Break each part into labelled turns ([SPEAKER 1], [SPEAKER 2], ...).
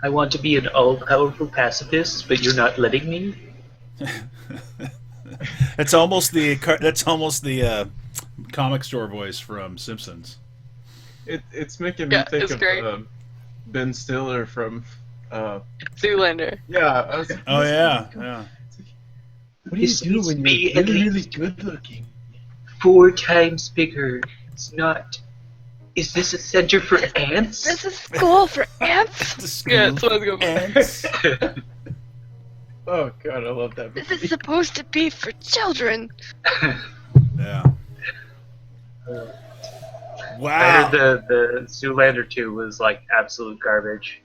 [SPEAKER 1] I want to be an all-powerful pacifist, but you're not letting me.
[SPEAKER 2] That's almost the comic store voice from Simpsons.
[SPEAKER 3] It's making me
[SPEAKER 4] Yeah,
[SPEAKER 3] think
[SPEAKER 4] it's
[SPEAKER 3] of
[SPEAKER 4] great.
[SPEAKER 3] Ben Stiller from uh
[SPEAKER 4] Zoolander.
[SPEAKER 3] yeah. I was like,
[SPEAKER 2] Oh
[SPEAKER 3] this guy,
[SPEAKER 2] yeah, yeah.
[SPEAKER 3] it's like, what do you
[SPEAKER 1] This
[SPEAKER 3] do
[SPEAKER 1] needs to
[SPEAKER 3] when you're
[SPEAKER 1] be at
[SPEAKER 3] really
[SPEAKER 1] least
[SPEAKER 3] good looking?
[SPEAKER 1] 4 times bigger. It's not. Is this a center for
[SPEAKER 4] This
[SPEAKER 1] ants?
[SPEAKER 4] is school for ants.
[SPEAKER 2] The
[SPEAKER 4] Yeah,
[SPEAKER 2] school
[SPEAKER 4] that's what I was going for.
[SPEAKER 2] ants.
[SPEAKER 3] Oh god, I love that
[SPEAKER 4] This
[SPEAKER 3] movie.
[SPEAKER 4] is supposed to be for children.
[SPEAKER 2] Yeah.
[SPEAKER 1] I
[SPEAKER 2] Wow.
[SPEAKER 1] heard the Zoolander 2 was like absolute garbage.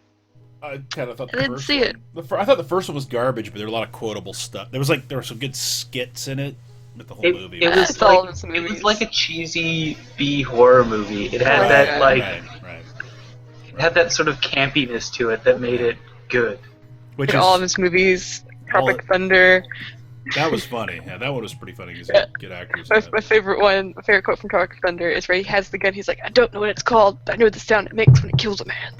[SPEAKER 2] I kind of thought
[SPEAKER 4] I
[SPEAKER 2] the
[SPEAKER 4] didn't
[SPEAKER 2] first
[SPEAKER 4] see
[SPEAKER 2] one.
[SPEAKER 4] it.
[SPEAKER 2] I thought the first one was garbage, but there were a lot of quotable stuff. There were some good skits in it, but the whole movie
[SPEAKER 1] It
[SPEAKER 2] was.
[SPEAKER 1] was
[SPEAKER 4] It's all
[SPEAKER 1] like
[SPEAKER 4] of his
[SPEAKER 1] it
[SPEAKER 4] movies.
[SPEAKER 1] was like a cheesy B horror movie. It had
[SPEAKER 4] Right,
[SPEAKER 1] that like
[SPEAKER 2] right.
[SPEAKER 1] it had that sort of campiness to it that made it good.
[SPEAKER 2] Which
[SPEAKER 4] in
[SPEAKER 2] is
[SPEAKER 4] all of his movies.
[SPEAKER 2] all
[SPEAKER 4] Tropic
[SPEAKER 2] it-
[SPEAKER 4] Thunder.
[SPEAKER 2] that was funny. Yeah, that one was pretty funny. Because
[SPEAKER 4] Yeah.
[SPEAKER 2] good actors.
[SPEAKER 4] My favorite one, my favorite quote from Tropic Thunder is where he has the gun. He's like, I don't know what it's called, but I know the sound it makes when it kills a man.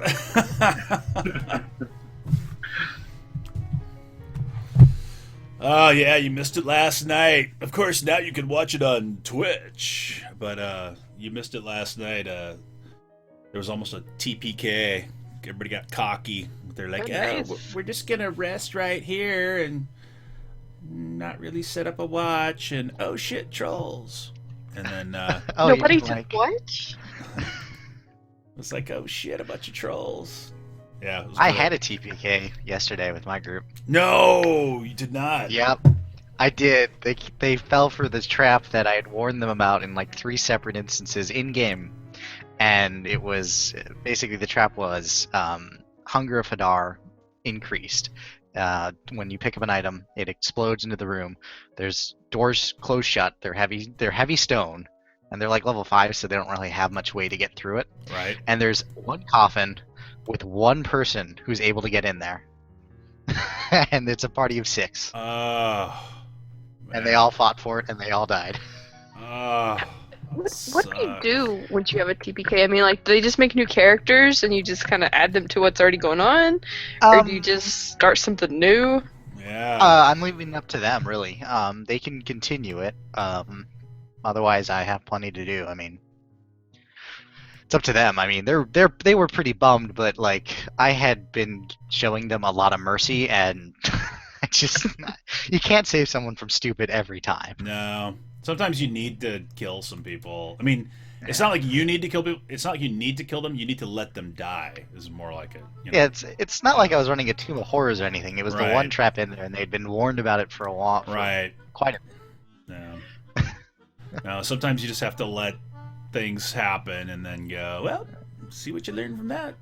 [SPEAKER 2] Oh yeah, you missed it last night. Of course, now you can watch it on Twitch. But you missed it last night. There was almost a TPK. Everybody got cocky. They're like,
[SPEAKER 4] Oh,
[SPEAKER 2] "Oh,
[SPEAKER 4] nice.
[SPEAKER 2] we're just gonna rest right here and not really set up a watch." And oh shit, trolls. And then
[SPEAKER 5] Oh,
[SPEAKER 4] Nobody
[SPEAKER 5] you
[SPEAKER 4] took
[SPEAKER 5] like
[SPEAKER 4] what?
[SPEAKER 2] it's like, oh shit, a bunch of trolls. Yeah, it was
[SPEAKER 5] I
[SPEAKER 2] great.
[SPEAKER 5] had a TPK yesterday with my group.
[SPEAKER 2] No, you did not.
[SPEAKER 5] Yep, I did. They fell for this trap that I had warned them about in like 3 separate instances in game, and it was basically the trap was hunger of Hadar increased. When you pick up an item, it explodes into the room. There's doors closed shut. They're heavy. They're heavy stone, and they're like level 5, so they don't really have much way to get through it.
[SPEAKER 2] Right.
[SPEAKER 5] And there's one coffin with one person who's able to get in there. And it's a party of 6.
[SPEAKER 2] Oh.
[SPEAKER 5] And they all fought for it and they all died.
[SPEAKER 2] Oh.
[SPEAKER 4] What do you do once you have a TPK? I mean, like, do they just make new characters and you just kind of add them to what's already going on? Or do you just start something new?
[SPEAKER 2] Yeah.
[SPEAKER 5] I'm leaving it up to them, really. They can continue it. Otherwise, I have plenty to do. I mean, it's up to them. I mean, they were pretty bummed, but like I had been showing them a lot of mercy, and I just you can't save someone from stupid every time.
[SPEAKER 2] No. Sometimes you need to kill some people. I mean, it's not like you need to kill people. It's not like you need to kill them. You need to let them die. Is more like it. You know?
[SPEAKER 5] Yeah, it's not like I was running a Tomb of Horrors or anything. It was
[SPEAKER 2] Right.
[SPEAKER 5] the one trap in there, and they'd been warned about it for a while.
[SPEAKER 2] Right.
[SPEAKER 5] Quite a
[SPEAKER 2] No. No. Sometimes you just have to let things happen and then go. Well, see what you learn from that.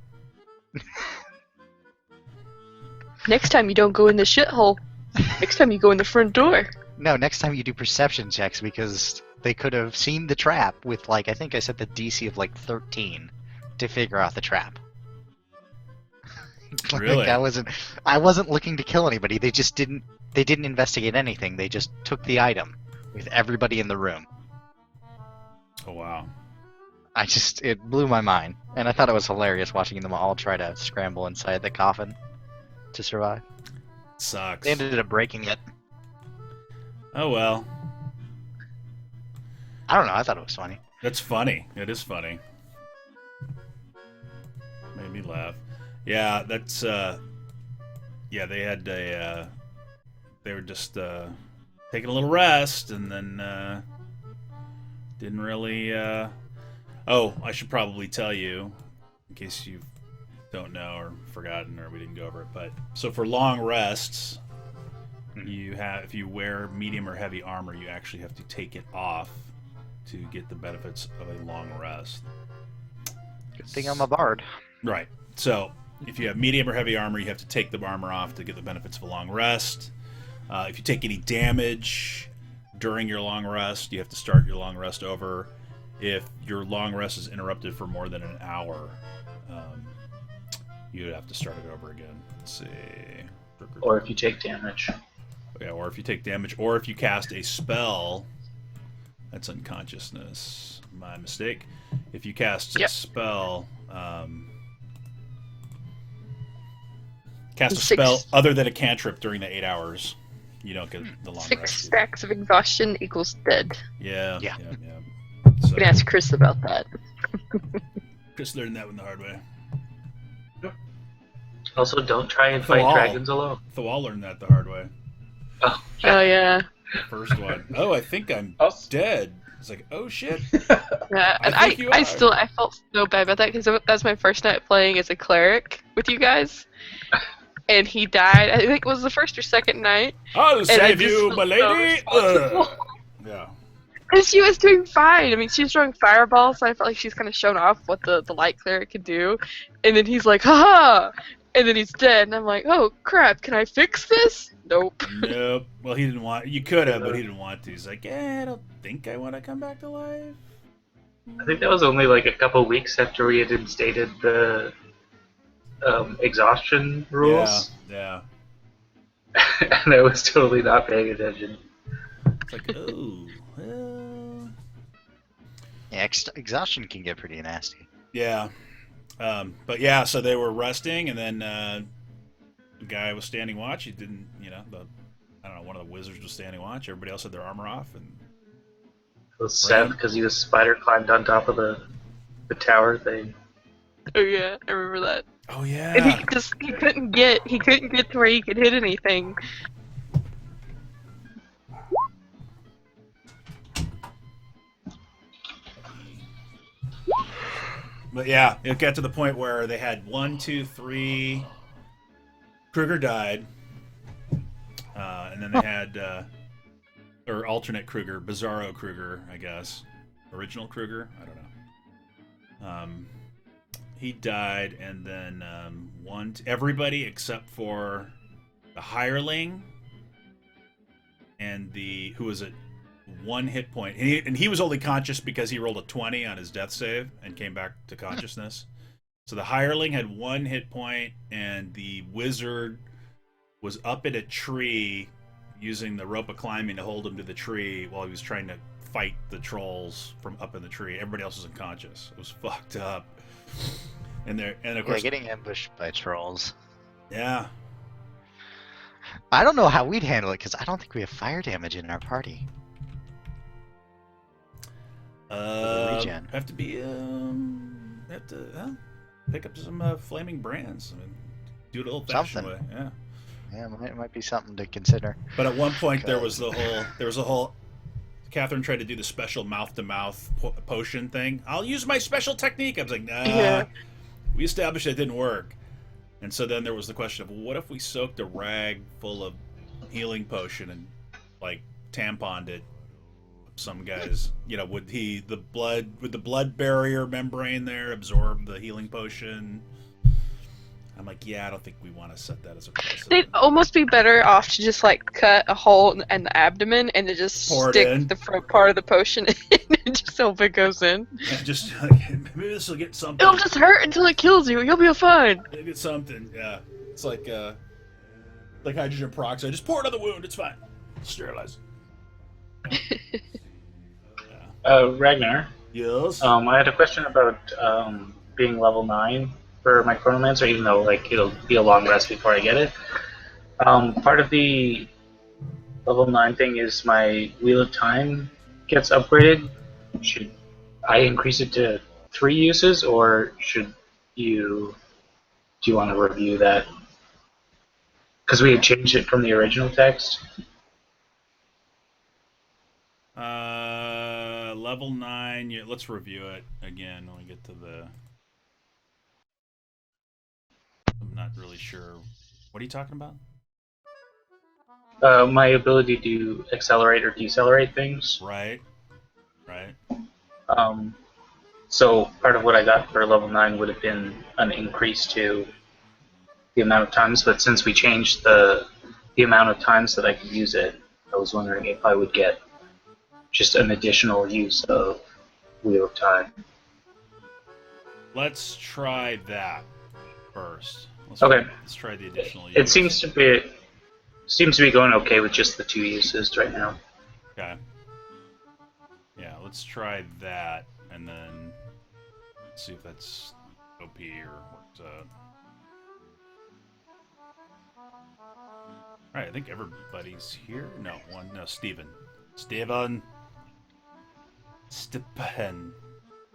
[SPEAKER 4] Next time you don't go in the shithole. Next time you go in the front door.
[SPEAKER 5] No, next time you do perception checks because they could have seen the trap with like I think I set the DC of like 13 to figure out the trap. Like,
[SPEAKER 2] Really?
[SPEAKER 5] I wasn't looking to kill anybody. They didn't investigate anything. They just took the item with everybody in the room.
[SPEAKER 2] Oh wow.
[SPEAKER 5] It blew my mind. And I thought it was hilarious watching them all try to scramble inside the coffin to survive.
[SPEAKER 2] Sucks.
[SPEAKER 5] They ended up breaking it.
[SPEAKER 2] Oh well.
[SPEAKER 5] I don't know, I thought it was funny.
[SPEAKER 2] That's funny. It is funny. Made me laugh. Yeah, that's yeah, they had a they were just taking a little rest and then didn't really oh, I should probably tell you in case you don't know or forgotten or we didn't go over it, but so for long rests if you wear medium or heavy armor, you actually have to take it off to get the benefits of a long rest.
[SPEAKER 5] Good thing I'm a bard.
[SPEAKER 2] Right. So, if you have medium or heavy armor, you have to take the armor off to get the benefits of a long rest. If you take any damage during your long rest, you have to start your long rest over. If your long rest is interrupted for more than an hour, you would have to start it over again. Let's see.
[SPEAKER 1] Or if you take damage.
[SPEAKER 2] Yeah, or if you take damage, or if you cast a spell. That's unconsciousness. My mistake. If you cast a
[SPEAKER 4] Yep.
[SPEAKER 2] spell, cast a
[SPEAKER 4] Six.
[SPEAKER 2] spell other than a cantrip during the 8 hours, you don't get the long
[SPEAKER 4] 6
[SPEAKER 2] rest.
[SPEAKER 4] stacks of exhaustion equals dead.
[SPEAKER 2] Yeah.
[SPEAKER 5] Yeah.
[SPEAKER 2] So,
[SPEAKER 4] You can ask Chris about that.
[SPEAKER 2] Chris learned that one the hard way.
[SPEAKER 1] Also, don't try and fight
[SPEAKER 2] Thaal.
[SPEAKER 1] dragons alone.
[SPEAKER 2] Thaal learned that the hard way.
[SPEAKER 1] Oh,
[SPEAKER 4] Oh yeah.
[SPEAKER 2] The first one. Oh, I think I'm
[SPEAKER 3] Also,
[SPEAKER 2] dead. It's like, oh shit.
[SPEAKER 4] Yeah, and
[SPEAKER 2] think you
[SPEAKER 4] I
[SPEAKER 2] are.
[SPEAKER 4] felt so bad about that because that's my first night playing as a cleric with you guys, and he died. I think it was the first or second night.
[SPEAKER 2] I'll
[SPEAKER 4] I
[SPEAKER 2] save
[SPEAKER 4] just
[SPEAKER 2] you,
[SPEAKER 4] felt
[SPEAKER 2] my
[SPEAKER 4] so
[SPEAKER 2] lady.
[SPEAKER 4] responsible.
[SPEAKER 2] Ugh. Yeah.
[SPEAKER 4] And she was doing fine. I mean, she was throwing fireballs, so I felt like she's kind of shown off what the light cleric could do. And then he's like, haha! And then he's dead, and I'm like, oh crap, can I fix this? Nope.
[SPEAKER 2] Nope. Well, he didn't want. You could have, but he didn't want to. He's like, I don't think I want to come back to life.
[SPEAKER 1] I think that was only like a couple weeks after we had instated the exhaustion rules,
[SPEAKER 2] Yeah.
[SPEAKER 1] and I was totally not paying attention.
[SPEAKER 2] It's like, oh, well.
[SPEAKER 5] Yeah, exhaustion can get pretty nasty.
[SPEAKER 2] Yeah. But yeah, so they were resting, and then the guy was standing watch. He didn't, I don't know, one of the wizards was standing watch. Everybody else had their armor off, and
[SPEAKER 1] It was sad because he was spider climbed on top of the tower thing.
[SPEAKER 4] Oh yeah, I remember that.
[SPEAKER 2] oh yeah,
[SPEAKER 4] And he couldn't get to where he could hit anything.
[SPEAKER 2] But yeah, it got to the point where they had 1, 2, 3. Kruger died, and then they had or alternate Kruger, Bizarro Kruger, I guess, original Kruger. I don't know. He died, and then everybody except for the hireling and who was at 1 hit point, and he was only conscious because he rolled a 20 on his death save and came back to consciousness. So the hireling had 1 hit point, and the wizard was up in a tree using the rope of climbing to hold him to the tree while he was trying to fight the trolls from up in the tree. Everybody else was unconscious. It was fucked up. And of course,
[SPEAKER 5] getting ambushed by trolls.
[SPEAKER 2] yeah.
[SPEAKER 5] I don't know how we'd handle it because I don't think we have fire damage in our party. Regen.
[SPEAKER 2] Have to pick up some flaming brands. I mean, do it old-fashioned way.
[SPEAKER 5] Something.
[SPEAKER 2] Yeah.
[SPEAKER 5] Yeah, it might be something to consider.
[SPEAKER 2] But at one point there was a whole. Catherine tried to do the special mouth-to-mouth potion thing. I'll use my special technique. I was like, nah.
[SPEAKER 4] Yeah.
[SPEAKER 2] We established it didn't work. And so then there was the question of, what if we soaked a rag full of healing potion and like tamponed it? Some guys, would the blood barrier membrane there absorb the healing potion? I'm like, yeah, I don't think we want to set that as a precedent.
[SPEAKER 4] They'd almost be better off to just like cut a hole in the abdomen and to just
[SPEAKER 2] Pour it
[SPEAKER 4] stick
[SPEAKER 2] in.
[SPEAKER 4] the front part of the potion in and just hope it goes in.
[SPEAKER 2] And just maybe this will get something.
[SPEAKER 4] It'll just hurt until it kills you. You'll be fine.
[SPEAKER 2] It'll get something. Yeah, it's like hydrogen peroxide. Just pour it on the wound. It's fine. Sterilize.
[SPEAKER 1] Ragnar,
[SPEAKER 2] Yes.
[SPEAKER 1] I had a question about being level 9 for my Chronomancer, even though it'll be a long rest before I get it. Part of the level 9 thing is my Wheel of Time gets upgraded. Should I increase it to 3 uses, or do you want to review that? Because we had changed it from the original text.
[SPEAKER 2] Level 9. Yeah, let's review it again when we get to the. I'm not really sure. What are you talking about?
[SPEAKER 1] My ability to accelerate or decelerate things.
[SPEAKER 2] Right.
[SPEAKER 1] So part of what I got for level 9 would have been an increase to the amount of times, but since we changed the amount of times that I could use it, I was wondering if I would get just an additional use of Wheel of Time.
[SPEAKER 2] Let's try that first.
[SPEAKER 1] Okay.
[SPEAKER 2] Let's try the additional use.
[SPEAKER 1] It seems to be going okay with just the 2 uses right now.
[SPEAKER 2] Okay. Yeah, let's try that, and then see if that's OP or works out. Alright, I think everybody's here. No, one. No, Steven. Steven.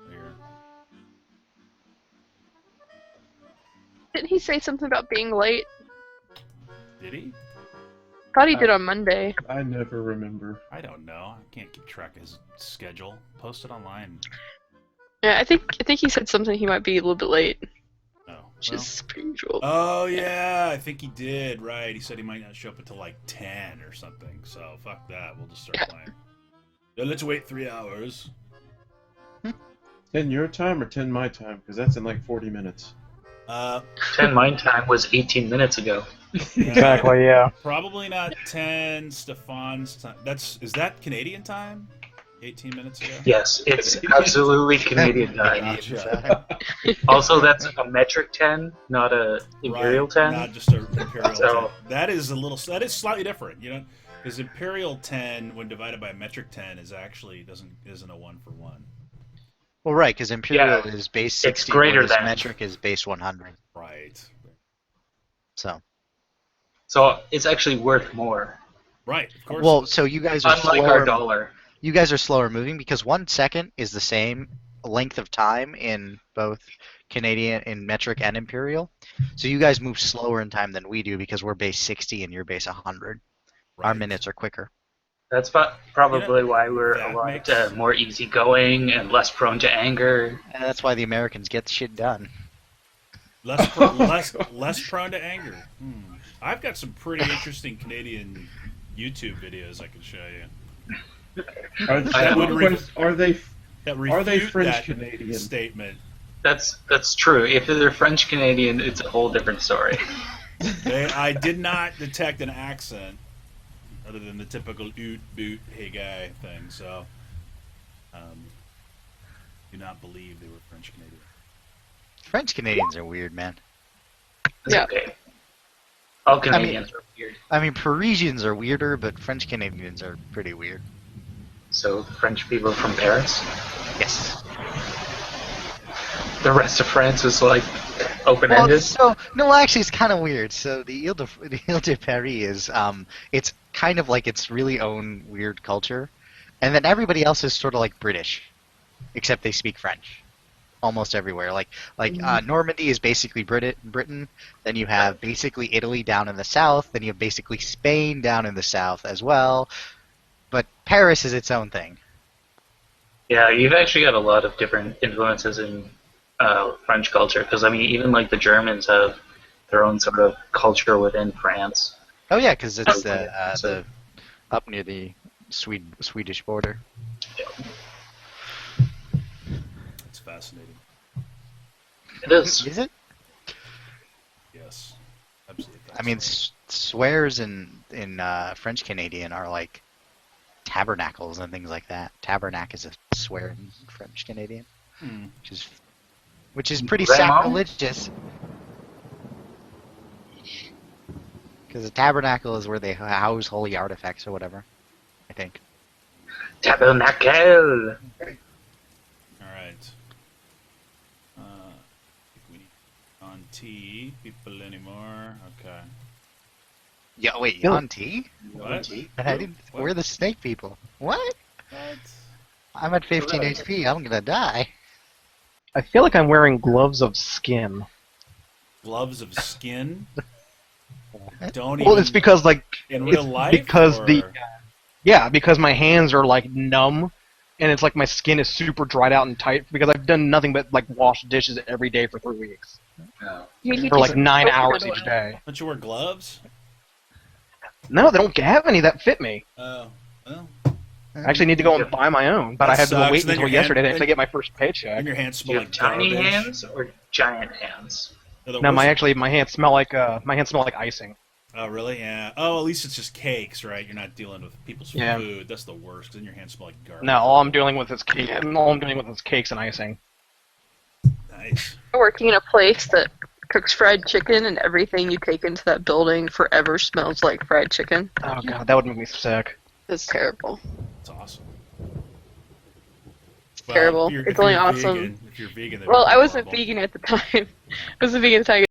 [SPEAKER 2] Here.
[SPEAKER 4] Didn't he say something about being late?
[SPEAKER 2] Did he?
[SPEAKER 4] Thought he did on Monday.
[SPEAKER 3] I never remember.
[SPEAKER 2] I don't know. I can't keep track of his schedule. Post it online.
[SPEAKER 4] Yeah, I think he said something he might be a little bit late,
[SPEAKER 2] Oh.
[SPEAKER 4] which
[SPEAKER 2] Well.
[SPEAKER 4] is pretty usual.
[SPEAKER 2] Oh yeah, I think he did. Right. He said he might not show up until like 10 or something. So fuck that. We'll just start playing. Yeah, let's wait 3 hours.
[SPEAKER 3] 10 your time or 10 my time? Because that's in like 40 minutes.
[SPEAKER 1] 10 mine time was 18 minutes ago.
[SPEAKER 6] Exactly, yeah.
[SPEAKER 2] Probably not 10 Stefan's time. Is that Canadian time? 18 minutes ago?
[SPEAKER 1] Yes, it's absolutely Canadian time.
[SPEAKER 2] Gotcha.
[SPEAKER 1] Also, that's a metric 10, not a imperial
[SPEAKER 2] Right,
[SPEAKER 1] 10.
[SPEAKER 2] not just a imperial
[SPEAKER 1] So-
[SPEAKER 2] 10. That is slightly different, you know? Because imperial 10 when divided by metric 10 isn't a 1 for 1.
[SPEAKER 5] Well, right, because Imperial
[SPEAKER 1] Yeah,
[SPEAKER 5] is base
[SPEAKER 1] it's
[SPEAKER 5] 60,
[SPEAKER 1] greater
[SPEAKER 5] whereas
[SPEAKER 1] than.
[SPEAKER 5] metric is base 100.
[SPEAKER 2] Right.
[SPEAKER 5] So,
[SPEAKER 1] So it's actually worth more,
[SPEAKER 2] Right, of course.
[SPEAKER 5] well, so you guys are
[SPEAKER 1] unlike our
[SPEAKER 5] slower.
[SPEAKER 1] dollar.
[SPEAKER 5] You guys are slower moving because 1 second is the same length of time in both Canadian, in metric and imperial. So you guys move slower in time than we do because we're base 60 and you're base 100. Our
[SPEAKER 2] Right.
[SPEAKER 5] minutes are quicker.
[SPEAKER 1] That's probably why we're
[SPEAKER 2] that
[SPEAKER 1] a lot
[SPEAKER 2] makes-
[SPEAKER 1] more easygoing and less prone to anger.
[SPEAKER 5] And that's why the Americans get shit done.
[SPEAKER 2] Less prone to anger. I've got some pretty interesting Canadian YouTube videos I can show you.
[SPEAKER 3] Are,
[SPEAKER 2] would re-
[SPEAKER 3] are they
[SPEAKER 2] That
[SPEAKER 3] Are they
[SPEAKER 2] refute
[SPEAKER 3] French
[SPEAKER 2] that
[SPEAKER 3] Canadian?
[SPEAKER 2] statement.
[SPEAKER 1] That's true. If they're French Canadian, it's a whole different story.
[SPEAKER 2] I did not detect an accent other than the typical oot, boot, hey guy thing. So, do not believe they were French Canadian.
[SPEAKER 5] French Canadians are weird, man.
[SPEAKER 1] It's
[SPEAKER 4] Yeah.
[SPEAKER 1] okay. All Canadians are weird.
[SPEAKER 5] I mean, Parisians are weirder, but French Canadians are pretty weird.
[SPEAKER 1] So French people from Paris.
[SPEAKER 5] Yes.
[SPEAKER 1] The rest of France is like
[SPEAKER 5] Well,
[SPEAKER 1] open-ended.
[SPEAKER 5] so no, actually, it's kind of weird. So the Ile de Paris is it's kind of like its really own weird culture, and then everybody else is sort of like British, except they speak French, almost everywhere. Like Normandy is basically Britain. Then you have basically Italy down in the south. Then you have basically Spain down in the south as well. But Paris is its own thing.
[SPEAKER 1] Yeah, you've actually got a lot of different influences in French culture. Because I mean, even like the Germans have their own sort of culture within France.
[SPEAKER 5] Oh yeah, because it's
[SPEAKER 1] Okay, so-
[SPEAKER 5] the up near the Swedish border.
[SPEAKER 2] It's fascinating.
[SPEAKER 1] It is.
[SPEAKER 5] Is it?
[SPEAKER 2] Yes, absolutely.
[SPEAKER 5] I mean, swears in French Canadian are like tabernacles and things like that. Tabernacle is a swear in French Canadian,
[SPEAKER 2] Hmm.
[SPEAKER 5] which is pretty
[SPEAKER 1] Vraiment?
[SPEAKER 5] sacrilegious. Because a tabernacle is where they house holy artifacts or whatever, I think.
[SPEAKER 1] Tabernacle.
[SPEAKER 2] All right. I think we need on T people anymore. Okay.
[SPEAKER 5] Yeah, wait,
[SPEAKER 6] Yeah.
[SPEAKER 5] on T?
[SPEAKER 2] What?
[SPEAKER 5] I didn't.
[SPEAKER 2] What?
[SPEAKER 5] We're the snake people. What?
[SPEAKER 2] What?
[SPEAKER 5] I'm at 15
[SPEAKER 1] Right.
[SPEAKER 5] HP. I'm gonna die.
[SPEAKER 6] I feel like I'm wearing gloves of skin.
[SPEAKER 2] Gloves of skin. Don't
[SPEAKER 6] Well,
[SPEAKER 2] even.
[SPEAKER 6] it's because like
[SPEAKER 2] in
[SPEAKER 6] it's
[SPEAKER 2] real life.
[SPEAKER 6] because
[SPEAKER 2] or-
[SPEAKER 6] the yeah, because my hands are like numb, and it's like my skin is super dried out and tight because I've done nothing but like wash dishes every day for 3 weeks
[SPEAKER 1] No.
[SPEAKER 6] for like 9
[SPEAKER 4] Oh,
[SPEAKER 6] hours
[SPEAKER 4] good
[SPEAKER 6] each
[SPEAKER 4] one.
[SPEAKER 6] day.
[SPEAKER 2] Don't you wear gloves?
[SPEAKER 6] No, they don't have any that fit me.
[SPEAKER 2] Oh. Well.
[SPEAKER 6] I actually need to go and buy my own, but
[SPEAKER 2] That
[SPEAKER 6] I had to
[SPEAKER 2] sucks.
[SPEAKER 6] wait
[SPEAKER 2] Then
[SPEAKER 6] until
[SPEAKER 2] your hand-
[SPEAKER 6] yesterday to actually get my first paycheck.
[SPEAKER 2] And your hands
[SPEAKER 1] Do
[SPEAKER 2] smell
[SPEAKER 1] you
[SPEAKER 2] like
[SPEAKER 1] have tiny
[SPEAKER 2] garbage.
[SPEAKER 1] hands or giant hands?
[SPEAKER 2] They're the
[SPEAKER 6] No,
[SPEAKER 2] worst.
[SPEAKER 6] my hands smell like icing.
[SPEAKER 2] Oh really? Yeah. Oh, at least it's just cakes, right? You're not dealing with people's
[SPEAKER 6] Yeah.
[SPEAKER 2] food. That's the worst. 'Cause then your hands smell like garbage.
[SPEAKER 6] No, all I'm dealing with is cakes and icing.
[SPEAKER 2] Nice.
[SPEAKER 4] Working in a place that cooks fried chicken, and everything you take into that building forever smells like fried chicken.
[SPEAKER 6] Oh god, that would make me sick.
[SPEAKER 4] It's terrible.
[SPEAKER 2] It's awesome.
[SPEAKER 4] Terrible.
[SPEAKER 2] If
[SPEAKER 4] It's only
[SPEAKER 2] you're
[SPEAKER 4] awesome.
[SPEAKER 2] Vegan, if you're vegan, then
[SPEAKER 4] Well,
[SPEAKER 2] it'd be
[SPEAKER 4] I wasn't
[SPEAKER 2] horrible.
[SPEAKER 4] vegan at the time. I wasn't vegan at the time.